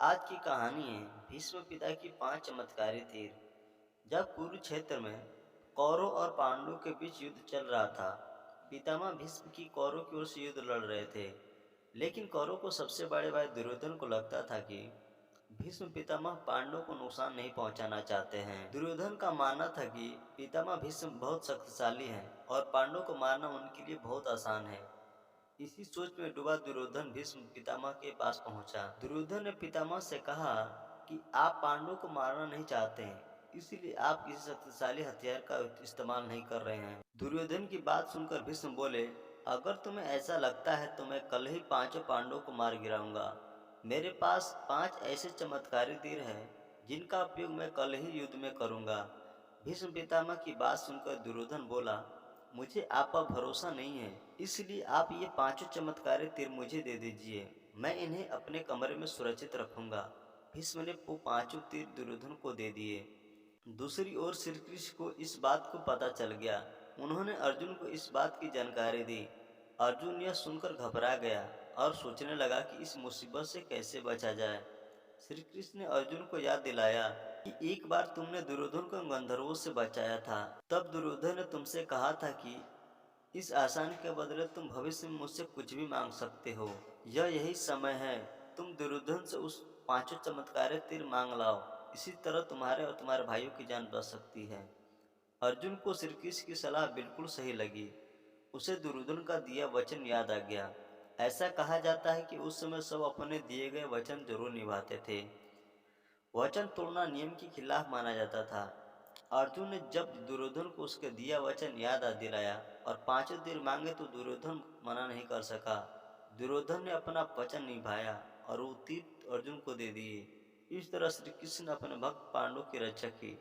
आज की कहानी है भीष्म पिता की 5 चमत्कारी तीर। जब कुरुक्षेत्र में कौरव और पांडवों के बीच युद्ध चल रहा था, पितामह भीष्म की कौरव की ओर से युद्ध लड़ रहे थे। लेकिन कौरव को सबसे बड़े भाई दुर्योधन को लगता था कि भीष्म पितामह पांडवों को नुकसान नहीं पहुंचाना चाहते हैं। दुर्योधन का मानना था कि पितामह भीष्म बहुत शक्तिशाली हैं और पांडवों को मारना उनके लिए बहुत आसान है। इसी सोच में डूबा दुर्योधन भीष्म पितामह के पास पहुंचा। दुर्योधन ने पितामह से कहा कि आप पांडवों को मारना नहीं चाहते हैं, इसीलिए आप किसी शक्तिशाली हथियार का इस्तेमाल नहीं कर रहे हैं। दुर्योधन की बात सुनकर भीष्म बोले, अगर तुम्हें ऐसा लगता है तो मैं कल ही 5 पांडवों को मार गिराऊंगा। मेरे पास 5 ऐसे चमत्कारी तीर हैं जिनका उपयोग मैं कल ही युद्ध में करूंगा। भीष्म पितामह की बात सुनकर दुर्योधन बोला, मुझे आप पर भरोसा नहीं है, इसलिए आप ये 5 चमत्कारी तीर मुझे दे दीजिए। मैं इन्हें अपने कमरे में सुरक्षित रखूंगा। भीष्म ने वो 5 तीर दुर्योधन को दे दिए। दूसरी ओर श्री कृष्ण को इस बात को पता चल गया। उन्होंने अर्जुन को इस बात की जानकारी दी। अर्जुन यह सुनकर घबरा गया और सोचने लगा कि इस मुसीबत से कैसे बचा जाए। श्री कृष्ण ने अर्जुन को याद दिलाया कि एक बार तुमने दुर्योधन को गंधर्वों से बचाया था। तब दुर्योधन ने तुमसे कहा था कि इस आसान के बदले तुम भविष्य में मुझसे कुछ भी मांग सकते हो। यही समय है, तुम दुर्योधन से उस 5 चमत्कारी तीर मांग लाओ। इसी तरह तुम्हारे और तुम्हारे भाइयों की जान बच सकती है। अर्जुन को श्री कृष्ण की सलाह बिल्कुल सही लगी। उसे दुर्योधन का दिया वचन याद आ गया। ऐसा कहा जाता है कि उस समय सब अपने दिए गए वचन जरूर निभाते थे। वचन तोड़ना नियम के खिलाफ माना जाता था। अर्जुन ने जब दुर्योधन को उसके दिया वचन याद दिलाया और 5 तीर मांगे तो दुर्योधन मना नहीं कर सका। दुर्योधन ने अपना वचन निभाया और वो तीर अर्जुन को दे दिए। इस तरह श्री कृष्ण ने अपने भक्त पांडवों की रक्षा की।